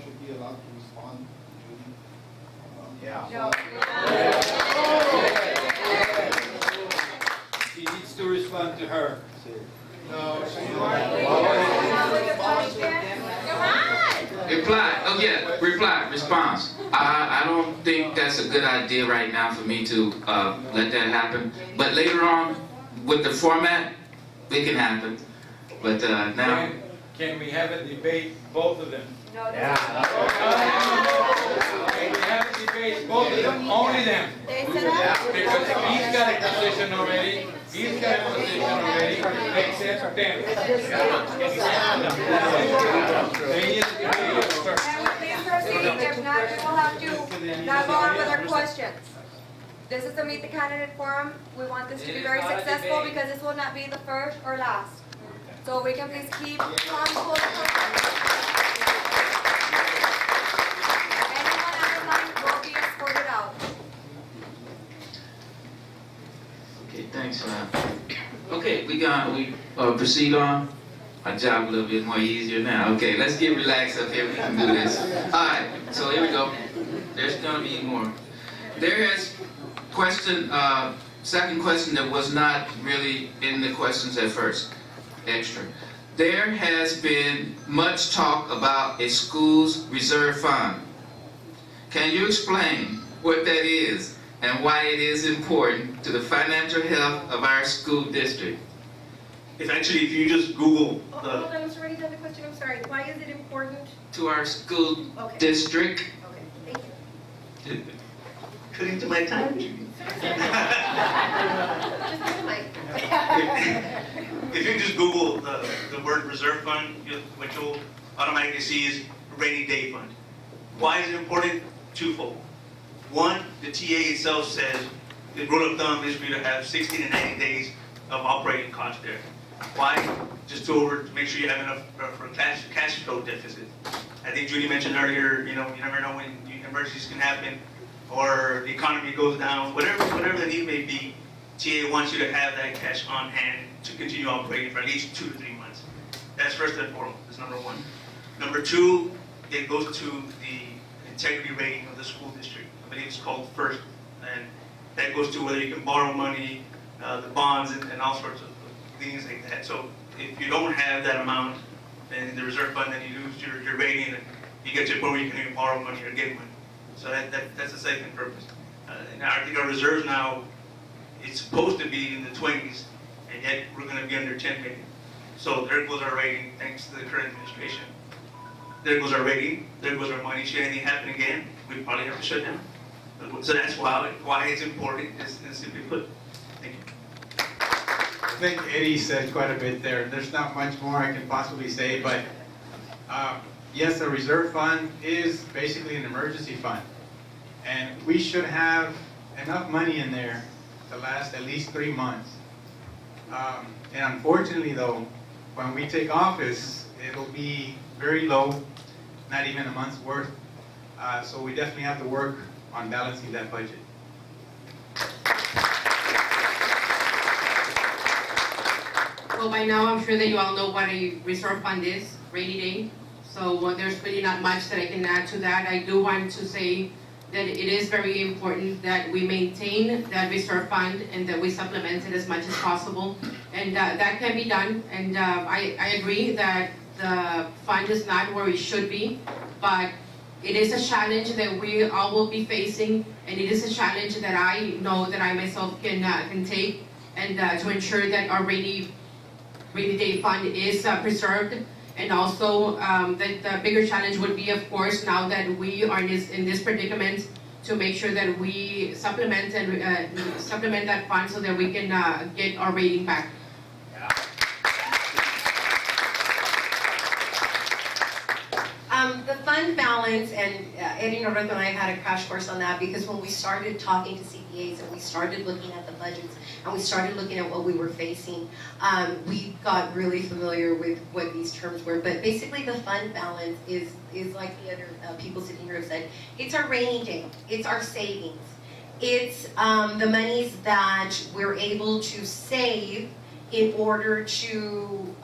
Should be allowed to respond, Judy. Yeah. He needs to respond to her. No, Reply, oh yeah, reply, response. I don't think that's a good idea right now for me to let that happen. But later on, with the format, it can happen. But now... Can we have a debate, both of them? No, Can we have a debate, both of them, only them? Because he's got a position already, except them. They need to debate first. Can we please proceed? If not, we will have to now go on with our questions. This is the Meet the Candidate Forum. We want this to be very successful because this will not be the first or last. So we can please keep on full. Anyone out of line will be escorted out. Okay, thanks. Okay, we proceed on. My job a little bit more easier now. Okay, let's get relaxed up here. We can do this. All right, so here we go. There's gonna be more. There is second question that was not really in the questions at first. Extra. There has been much talk about a school's reserve fund. Can you explain what that is and why it is important to the financial health of our school district? If you just Google Hold on, Mr. Ready, the question, I'm sorry. Why is it important? To our school district. Okay, thank you. cutting to my time. Just give the mic. If you just Google the word reserve fund, what you'll automatically see is rainy day fund. Why is it important? Twofold. One, the TA itself says the rule of thumb is for you to have 60 to 90 days of operating costs there. Why? Just to make sure you have enough for cash flow deficit. I think Judy mentioned earlier, you never know when emergencies can happen or the economy goes down, whatever the need may be. TA wants you to have that cash on hand to continue operating for at least 2 to 3 months. That's first and foremost. That's number one. Number two, it goes to the integrity rating of the school district. I believe it's called FIRST, and that goes to whether you can borrow money, the bonds, and all sorts of things like that. So if you don't have that amount in the reserve fund, then you lose your rating, and you get to a point where you can even borrow money or get money. So that's the second purpose. And I think our reserves now, it's supposed to be in the 20s, and yet we're going to be under 10 million. So there goes our rating, thanks to the current administration. There goes our rating, there goes our money. Should anything happen again, we probably have to shut down. So that's why it's important, is simply put. Thank you. I think Eddie said quite a bit there. There's not much more I can possibly say, but yes, the reserve fund is basically an emergency fund. And we should have enough money in there to last at least 3 months. And unfortunately though, when we take office, it'll be very low, not even a month's worth. So we definitely have to work on balancing that budget. Well, by now, I'm sure that you all know what a reserve fund is, rainy day. So there's really not much that I can add to that. I do want to say that it is very important that we maintain that reserve fund and that we supplement it as much as possible. And that can be done. And I agree that the fund is not where it should be, but it is a challenge that we all will be facing, and it is a challenge that I know that I myself can take, and to ensure that our rainy day fund is preserved. And also that the bigger challenge would be, of course, now that we are in this predicament, to make sure that we supplement and supplement that fund so that we can get our rating back. The fund balance, and Eddie Norberto and I had a crash course on that, because when we started talking to CPAs and we started looking at the budgets and we started looking at what we were facing, we got really familiar with what these terms were. But basically the fund balance is like the other people sitting here have said, it's our rainy day, it's our savings. It's the monies that we're able to save in order to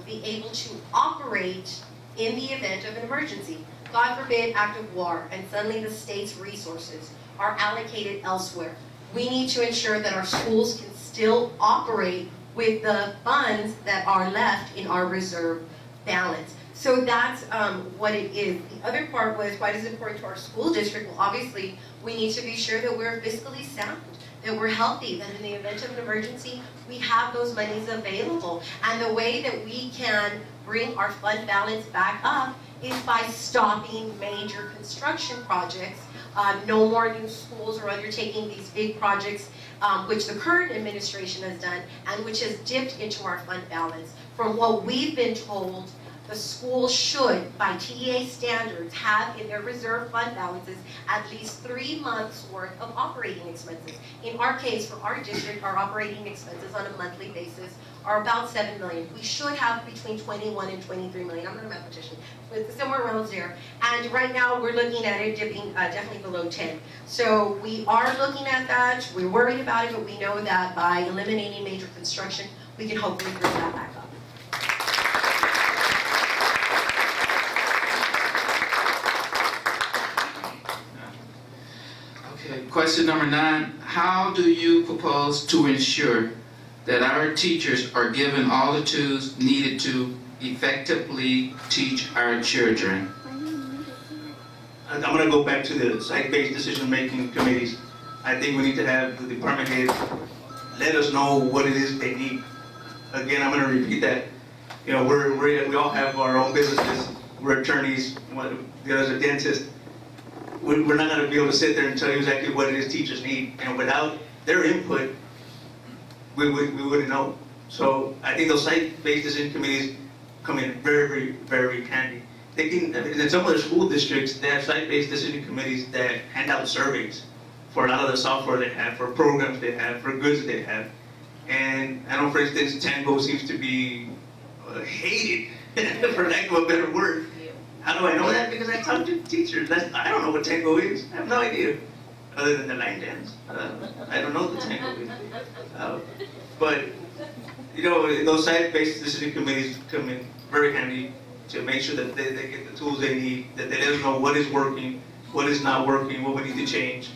be able to operate in the event of an emergency. God forbid, act of war, and suddenly the state's resources are allocated elsewhere. We need to ensure that our schools can still operate with the funds that are left in our reserve balance. So that's what it is. The other part was, why is it important to our school district? Well, obviously, we need to be sure that we're fiscally sound, that we're healthy, that in the event of an emergency, we have those monies available. And the way that we can bring our fund balance back up is by stopping major construction projects. No more new schools are undertaking these big projects, which the current administration has done, and which has dipped into our fund balance. From what we've been told, the school should, by TEA standards, have in their reserve fund balances at least 3 months worth of operating expenses. In our case, for our district, our operating expenses on a monthly basis are about $7 million. We should have between 21 and 23 million. I'm not a mathematician, but somewhere around there. And right now, we're looking at it dipping definitely below 10. So we are looking at that. We're worried about it, but we know that by eliminating major construction, we can hopefully bring that back up. Okay, question number 9. How do you propose to ensure that our teachers are given all the tools needed to effectively teach our children? I'm going to go back to the site-based decision-making committees. I think we need to have the department heads let us know what it is they need. Again, I'm going to repeat that. You know, we all have our own businesses. We're attorneys. There's a dentist. We're not going to be able to sit there and tell you exactly what it is teachers need. And without their input, we wouldn't know. So I think those site-based decision committees come in very, very, very handy. In some of the school districts, they have site-based decision committees that hand out surveys for a lot of the software they have, for programs they have, for goods they have. And I know, for instance, Tango seems to be hated, for lack of a better word. How do I know that? Because I talk to teachers. I don't know what Tango is. I have no idea, other than the line dance. I don't know what the Tango is. But, you know, those site-based decision committees come in very handy to make sure that they get the tools they need, that they let us know what is working, what is not working, what we need to change.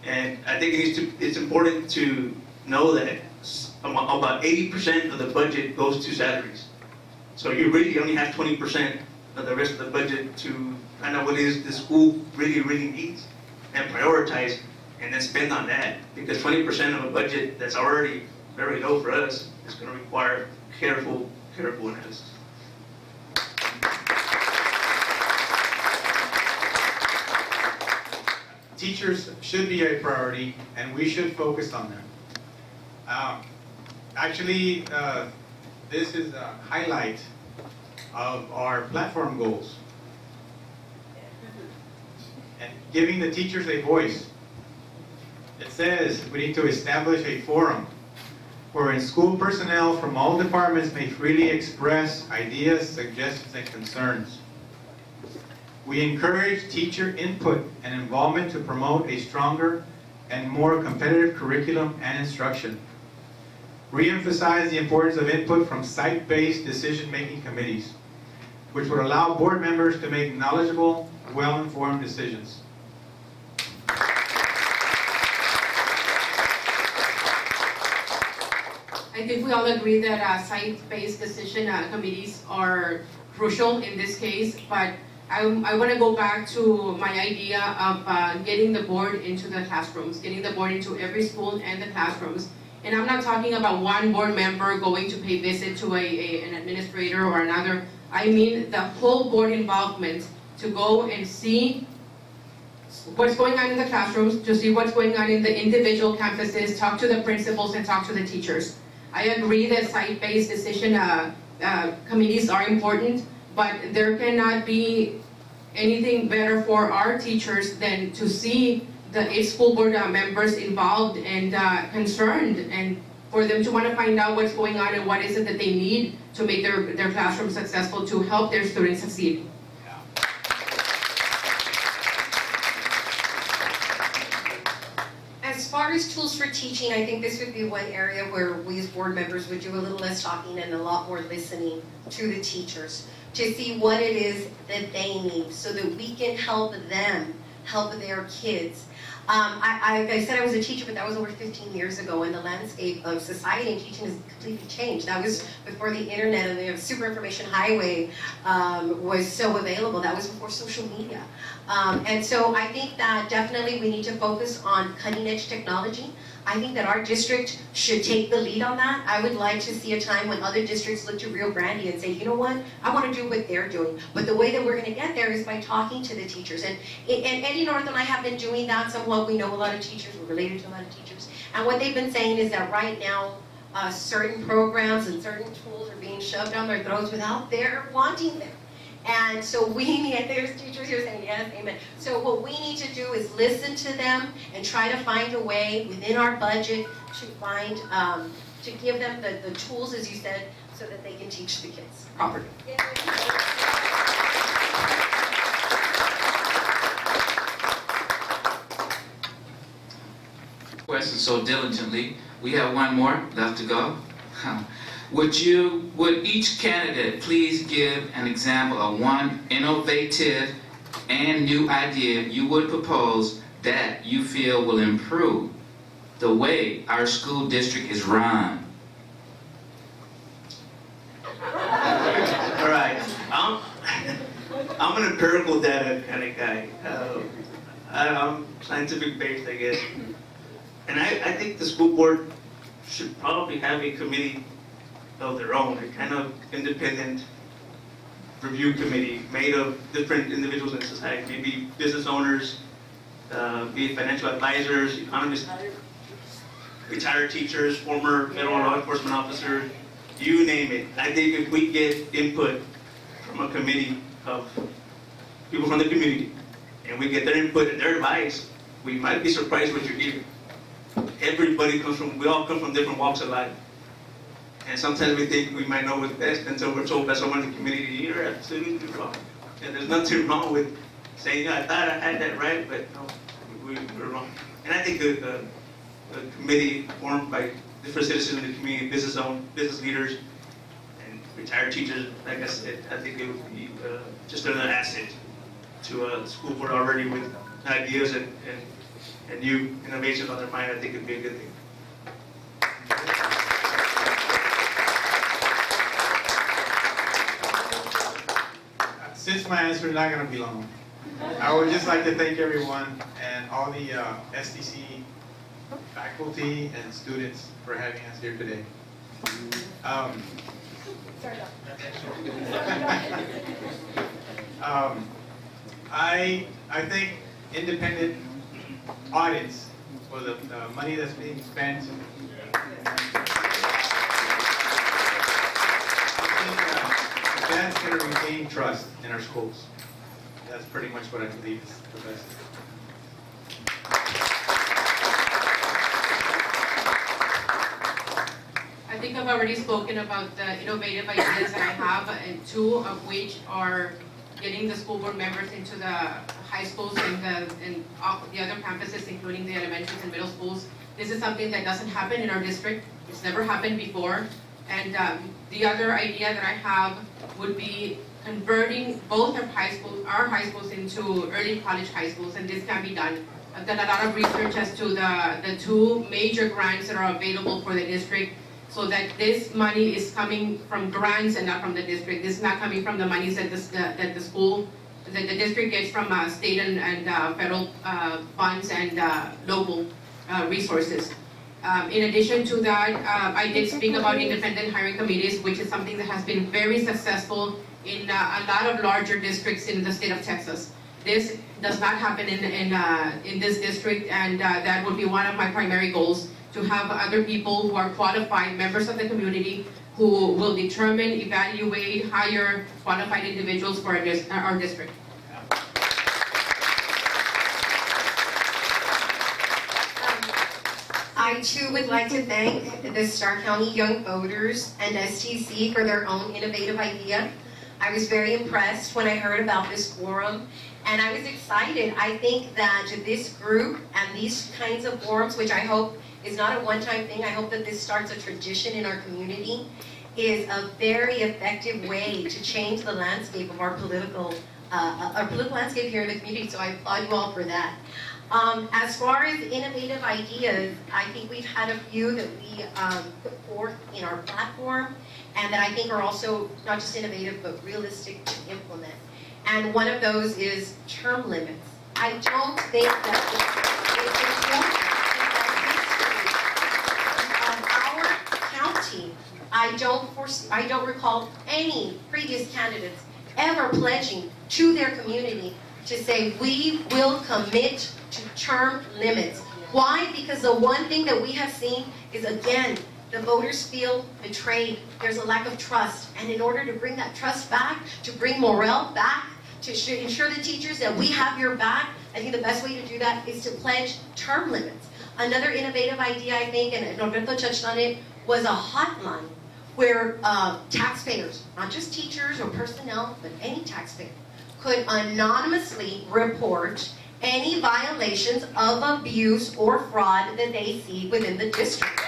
And I think it's important to know that about 80% of the budget goes to salaries. So you really only have 20% of the rest of the budget to find out what it is the school really, really needs and prioritize. and then spend on that, because 20% of a budget that's already very low for us is going to require careful analysis. Teachers should be a priority, and we should focus on them. Actually, this is a highlight of our platform goals. And giving the teachers a voice. It says we need to establish a forum wherein school personnel from all departments may freely express ideas, suggestions, and concerns. We encourage teacher input and involvement to promote a stronger and more competitive curriculum and instruction. Re-emphasize the importance of input from site-based decision-making committees, which would allow board members to make knowledgeable, well-informed decisions. I think we all agree that site-based decision committees are crucial in this case, but I want to go back to my idea of getting the board into the classrooms, getting the board into every school and the classrooms. And I'm not talking about one board member going to pay visit to an administrator or another. I mean the whole board involvement to go and see what's going on in the classrooms, to see what's going on in the individual campuses, talk to the principals and talk to the teachers. I agree that site-based decision committees are important, but there cannot be anything better for our teachers than to see the 8 school board members involved and concerned, and for them to want to find out what's going on and what is it that they need to make their classroom successful, to help their students succeed. As far as tools for teaching, I think this would be one area where we as board members would do a little less talking and a lot more listening to the teachers to see what it is that they need so that we can help them help their kids. I said I was a teacher, but that was over 15 years ago, and the landscape of society and teaching has completely changed. That was before the internet and the super information highway was so available. That was before social media. And so I think that definitely we need to focus on cutting edge technology. I think that our district should take the lead on that. I would like to see a time when other districts look to Rio Grande and say, you know what, I want to do what they're doing. But the way that we're going to get there is by talking to the teachers. And Eddie North and I have been doing that somewhat. We know a lot of teachers, we're related to a lot of teachers. And what they've been saying is that right now, certain programs and certain tools are being shoved down their throats without their wanting them. And so we need, there's teachers here saying yes, amen. So what we need to do is listen to them and try to find a way within our budget to find, to give them the tools, as you said, so that they can teach the kids properly. Questions so diligently. We have one more left to go. Would each candidate please give an example of one innovative and new idea you would propose that you feel will improve the way our school district is run? All right, I'm an empirical data kind of guy. I'm scientific based, I guess. And I think the school board should probably have a committee of their own, a kind of independent review committee made of different individuals in society, maybe business owners, be it financial advisors, economists, retired teachers, former federal law enforcement officers, you name it. I think if we get input from a committee of people from the community, and we get their input and their advice, we might be surprised what you're hearing. We all come from different walks of life. And sometimes we think we might know what's best until we're told by someone in the community, you're absolutely wrong. And there's nothing wrong with saying, I thought I had that right, but no, we're wrong. And I think the committee formed by different citizens in the community, business leaders, and retired teachers, like I said, I think it would be just another asset to a school board already with ideas and new innovations on their mind. I think it'd be a good thing. Since my answer is not going to be long, I would just like to thank everyone and and all the SDC faculty and students for having us here today. I think independent audits for the money that's being spent. That's going to regain trust in our schools. That's pretty much what I believe is the best. I think I've already spoken about the innovative ideas that I have, and two of which are getting the school board members into the high schools and all the other campuses, including the elementaries and middle schools. This is something that doesn't happen in our district. It's never happened before. And the other idea that I have would be converting both of our high schools into early college high schools, and this can be done. I've done a lot of research as to the two major grants that are available for the district, so that this money is coming from grants and not from the district. This is not coming from the monies that the district gets from state and federal funds and local resources. In addition to that, I did speak about independent hiring committees, which is something that has been very successful in a lot of larger districts in the state of Texas. This does not happen in this district, and that would be one of my primary goals, to have other people who are qualified members of the community who will determine, evaluate, hire qualified individuals for our district. I too would like to thank the Starr County Young Voters and STC for their own innovative idea. I was very impressed when I heard about this forum, and I was excited. I think that this group and these kinds of forums, which I hope is not a one-time thing, I hope that this starts a tradition in our community, is a very effective way to change the landscape of our political landscape here in the community, so I applaud you all for that. As far as innovative ideas, I think we've had a few that we put forth in our platform, and that I think are also not just innovative, but realistic to implement. And one of those is term limits. I don't think that it's important in the history of our county. I don't recall any previous candidates ever pledging to their community to say, we will commit to term limits. Why? Because the one thing that we have seen is, again, the voters feel betrayed. There's a lack of trust. And in order to bring that trust back, to bring morale back, to ensure the teachers that we have your back, I think the best way to do that is to pledge term limits. Another innovative idea, I think, and Norberto touched on it, was a hotline where taxpayers, not just teachers or personnel, but any taxpayer, could anonymously report any violations of abuse or fraud that they see within the district.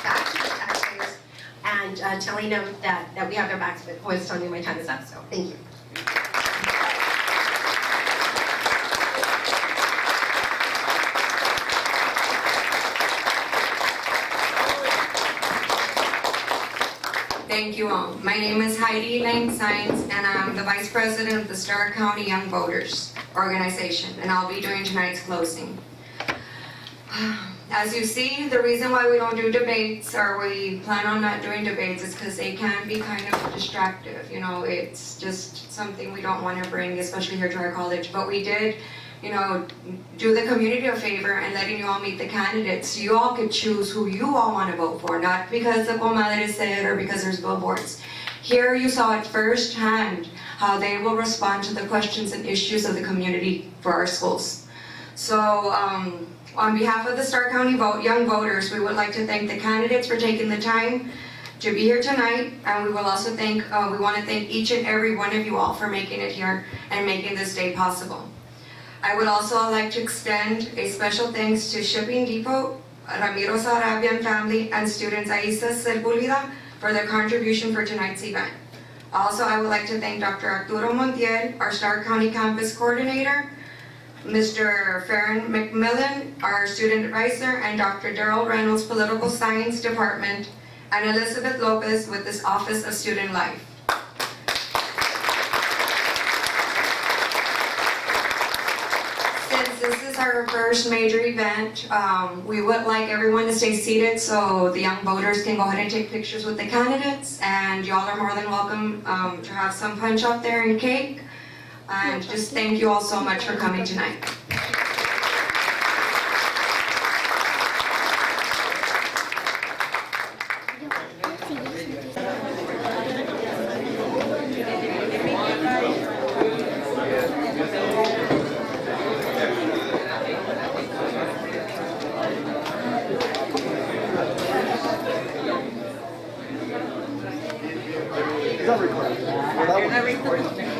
Back to the taxpayers and telling them that we have their backs. But boy, it's telling me my time is up, so thank you. Thank you all. My name is Heidi Lang Sainz, and I'm the Vice President of the Starr County Young Voters Organization, and I'll be doing tonight's closing. As you see, the reason why we don't do debates, or we plan on not doing debates, is because they can be kind of distractive. You know, it's just something we don't want to bring, especially here to our college. But we did, you know, do the community a favor and letting you all meet the candidates, so you all could choose who you all want to vote for, not because the comadre said or because there's billboards. Here you saw it firsthand how they will respond to the questions and issues of the community for our schools. So on behalf of the Starr County Young Voters, we would like to thank the candidates for taking the time to be here tonight, and we will also we want to thank each and every one of you all for making it here and making this day possible. I would also like to extend a special thanks to Shipping Depot, Ramiro Sarabian family, and students Aisa Sepulveda for their contribution for tonight's event. Also, I would like to thank Dr. Arturo Montiel, our Starr County Campus Coordinator, Mr. Farron McMillan, our Student Advisor, and Dr. Daryl Reynolds, Political Science Department, and Elizabeth Lopez with this Office of Student Life. our first major event. We would like everyone to stay seated so the young voters can go ahead and take pictures with the candidates. And y'all are more than welcome to have some punch up there and cake. And just thank you all so much for coming tonight. Is that recording? Well, that was recording.